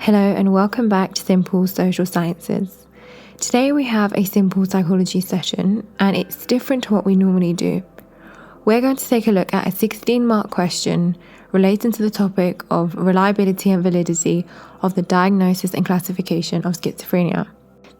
Hello and welcome back to Simple Social Sciences. Today we have a simple psychology session and it's different to what we normally do. We're going to take a look at a 16-mark question relating to the topic of reliability and validity of the diagnosis and classification of schizophrenia.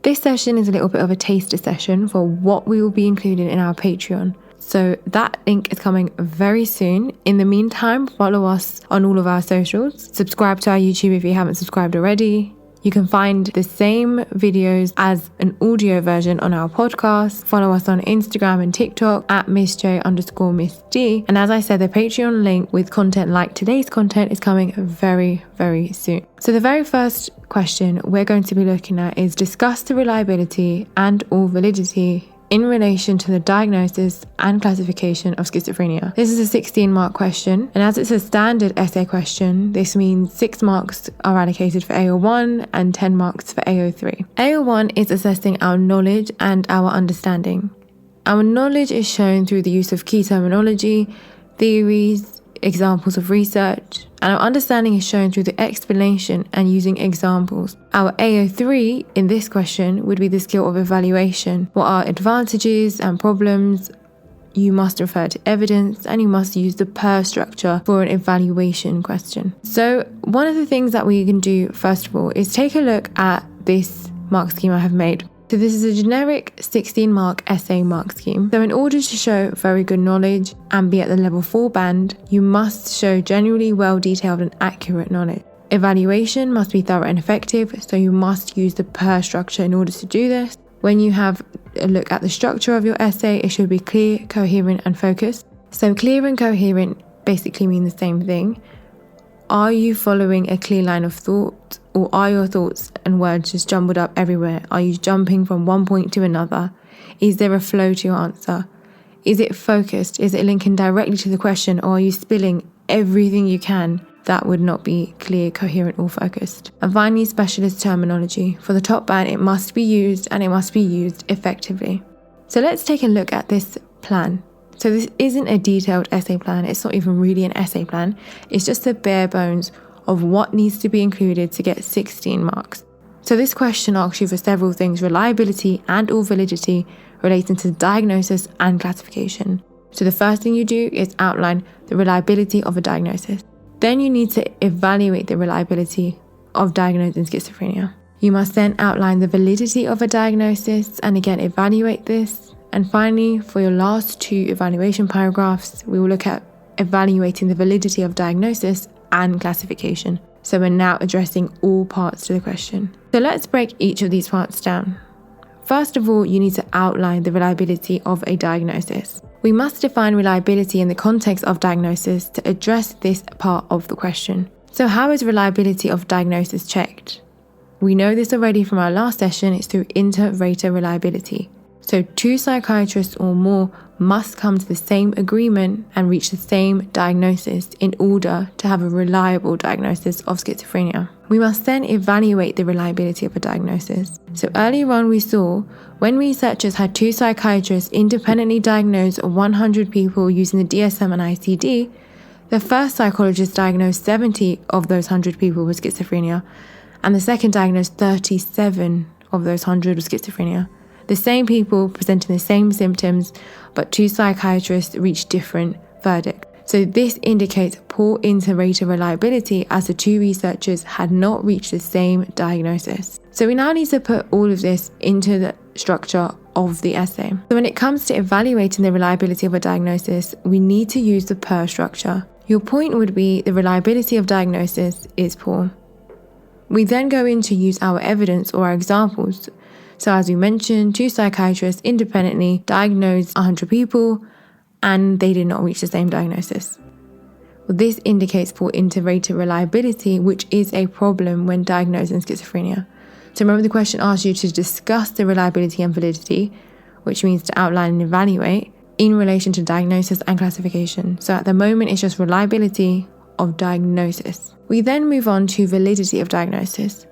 This session is a little bit of a taster session for what we will be including in our Patreon. So that link is coming very soon. In the meantime, follow us on all of our socials. Subscribe to our YouTube if you haven't subscribed already. You can find the same videos as an audio version on our podcast. Follow us on Instagram and TikTok at MissJ_MissD. And as I said, the Patreon link with content like today's content is coming very, very soon. So the very first question we're going to be looking at is discuss the reliability and or validity in relation to the diagnosis and classification of schizophrenia. This is a 16-mark question, and as it's a standard essay question, this means 6 marks are allocated for AO1 and 10 marks for AO3. AO1 is assessing our knowledge and our understanding. Our knowledge is shown through the use of key terminology, theories, examples of research, and our understanding is shown through the explanation and using examples. Our AO3 in this question would be the skill of evaluation. What are advantages and problems? You must refer to evidence and you must use the PER structure for an evaluation question. So one of the things that we can do first of all is take a look at this mark scheme I have made. So this is a generic 16-mark essay mark scheme. So in order to show very good knowledge and be at the level 4 band, you must show genuinely well-detailed and accurate knowledge. Evaluation must be thorough and effective, so you must use the PER structure in order to do this. When you have a look at the structure of your essay, it should be clear, coherent and focused. So clear and coherent basically mean the same thing. Are you following a clear line of thought, or are your thoughts and words just jumbled up everywhere? Are you jumping from one point to another? Is there a flow to your answer? Is it focused? Is it linking directly to the question, or are you spilling everything you can? That would not be clear, coherent or focused. And finally, specialist terminology. For the top band, it must be used and it must be used effectively. So let's take a look at this plan. So this isn't a detailed essay plan. It's not even really an essay plan. It's just the bare bones of what needs to be included to get 16 marks. So this question asks you for several things: reliability and or validity relating to diagnosis and classification. So the first thing you do is outline the reliability of a diagnosis. Then you need to evaluate the reliability of diagnosing schizophrenia. You must then outline the validity of a diagnosis and again evaluate this. And finally, for your last 2 evaluation paragraphs, we will look at evaluating the validity of diagnosis and classification. So we're now addressing all parts to the question. So let's break each of these parts down. First of all, you need to outline the reliability of a diagnosis. We must define reliability in the context of diagnosis to address this part of the question. So how is reliability of diagnosis checked? We know this already from our last session. It's through inter-rater reliability. So 2 psychiatrists or more must come to the same agreement and reach the same diagnosis in order to have a reliable diagnosis of schizophrenia. We must then evaluate the reliability of a diagnosis. So earlier on we saw when researchers had 2 psychiatrists independently diagnose 100 people using the DSM and ICD, the first psychologist diagnosed 70 of those 100 people with schizophrenia, and the second diagnosed 37 of those 100 with schizophrenia. The same people presenting the same symptoms, but 2 psychiatrists reached different verdicts. So this indicates poor inter-rater reliability as the 2 researchers had not reached the same diagnosis. So we now need to put all of this into the structure of the essay. So when it comes to evaluating the reliability of a diagnosis, we need to use the PER structure. Your point would be the reliability of diagnosis is poor. We then go in to use our evidence or our examples. So as we mentioned, 2 psychiatrists independently diagnosed 100 people and they did not reach the same diagnosis. Well, this indicates poor inter-rater reliability, which is a problem when diagnosing schizophrenia. So remember the question asked you to discuss the reliability and validity, which means to outline and evaluate in relation to diagnosis and classification. So at the moment, it's just reliability of diagnosis. We then move on to validity of diagnosis.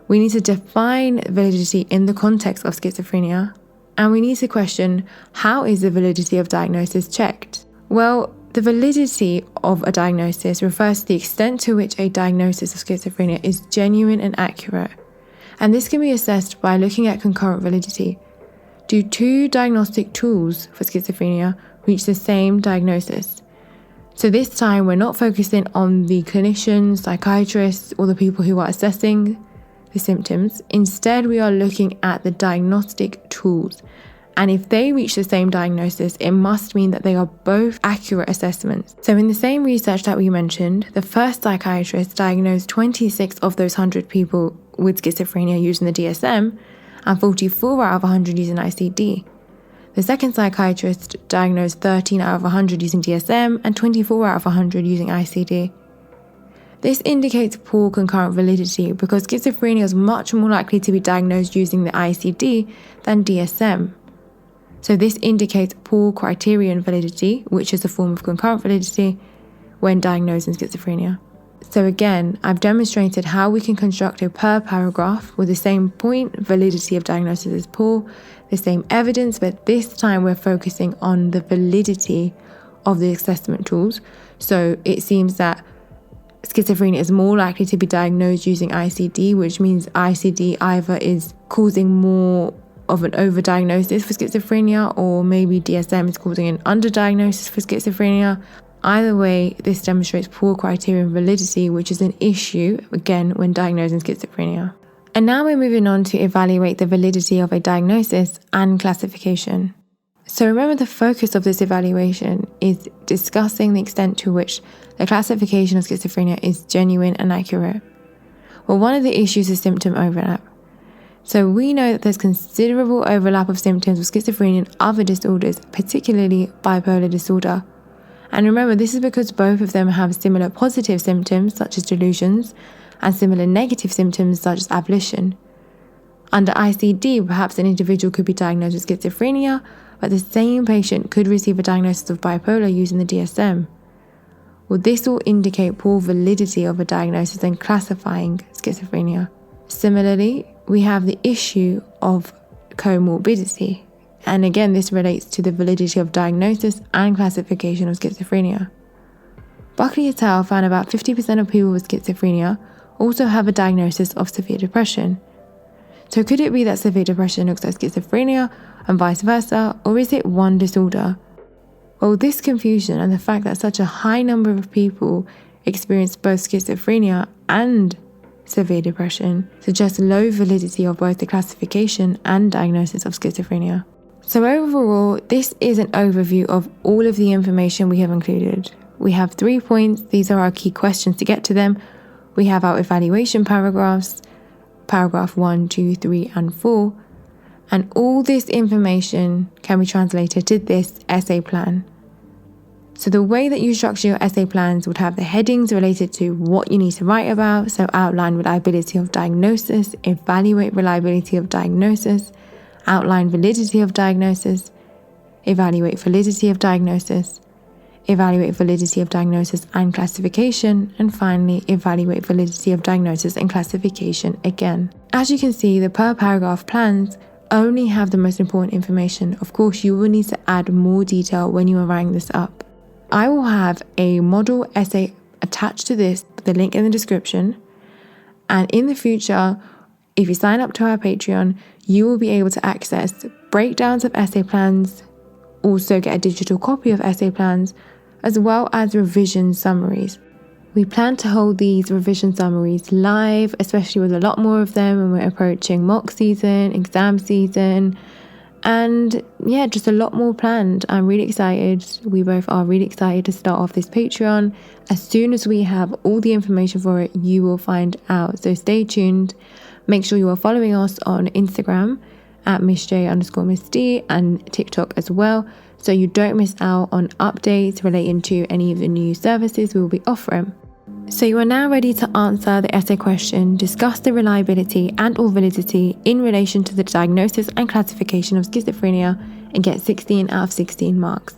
We need to define validity in the context of schizophrenia, and we need to question, how is the validity of diagnosis checked? Well, The validity of a diagnosis refers to the extent to which a diagnosis of schizophrenia is genuine and accurate. And this can be assessed by looking at concurrent validity. Do two diagnostic tools for schizophrenia reach the same diagnosis? So this time we're not focusing on the clinicians, psychiatrists, or the people who are assessing the symptoms. Instead, we are looking at the diagnostic tools. And if they reach the same diagnosis, it must mean that they are both accurate assessments. So in the same research that we mentioned, the first psychiatrist diagnosed 26 of those 100 people with schizophrenia using the DSM and 44 out of 100 using ICD. The second psychiatrist diagnosed 13 out of 100 using DSM and 24 out of 100 using ICD. This indicates poor concurrent validity because schizophrenia is much more likely to be diagnosed using the ICD than DSM. So this indicates poor criterion validity, which is a form of concurrent validity, when diagnosing schizophrenia. So again, I've demonstrated how we can construct a per paragraph with the same point, validity of diagnosis is poor, the same evidence, but this time we're focusing on the validity of the assessment tools. So it seems that schizophrenia is more likely to be diagnosed using ICD, which means ICD either is causing more of an overdiagnosis for schizophrenia, or maybe DSM is causing an underdiagnosis for schizophrenia. Either way, this demonstrates poor criterion validity, which is an issue, again, when diagnosing schizophrenia. And now we're moving on to evaluate the validity of a diagnosis and classification. So remember, the focus of this evaluation is discussing the extent to which the classification of schizophrenia is genuine and accurate. Well, one of the issues is symptom overlap. So we know that there's considerable overlap of symptoms with schizophrenia and other disorders, particularly bipolar disorder. And remember, this is because both of them have similar positive symptoms, such as delusions, and similar negative symptoms, such as abolition. Under ICD, perhaps an individual could be diagnosed with schizophrenia, but the same patient could receive a diagnosis of bipolar using the DSM. Well, this will indicate poor validity of a diagnosis and classifying schizophrenia. Similarly, we have the issue of comorbidity. And again, this relates to the validity of diagnosis and classification of schizophrenia. Buckley et al. Found about 50% of people with schizophrenia also have a diagnosis of severe depression. So could it be that severe depression looks like schizophrenia and vice versa, or is it one disorder? Well, this confusion and the fact that such a high number of people experience both schizophrenia and severe depression suggests low validity of both the classification and diagnosis of schizophrenia. So overall, this is an overview of all of the information we have included. We have 3 points. These are our key questions to get to them. We have our evaluation paragraphs, paragraph 1, 2, 3, and 4. And all this information can be translated to this essay plan. So the way that you structure your essay plans would have the headings related to what you need to write about. So outline reliability of diagnosis, evaluate reliability of diagnosis, outline validity of diagnosis, evaluate validity of diagnosis, evaluate validity of diagnosis and classification, and finally evaluate validity of diagnosis and classification again. As you can see, the per paragraph plans only have the most important information. Of course, you will need to add more detail when you are writing this up. I will have a model essay attached to this, the link in the description. And in the future, if you sign up to our Patreon, you will be able to access breakdowns of essay plans, also get a digital copy of essay plans, as well as revision summaries. We plan to hold these revision summaries live, especially with a lot more of them when we're approaching mock season, exam season, and yeah, just a lot more planned. I'm really excited. We both are really excited to start off this Patreon. As soon as we have all the information for it, you will find out. So stay tuned. Make sure you are following us on Instagram at MissJ_Miss_D and TikTok as well, so you don't miss out on updates relating to any of the new services we will be offering. So you are now ready to answer the essay question, discuss the reliability and or validity in relation to the diagnosis and classification of schizophrenia, and get 16 out of 16 marks.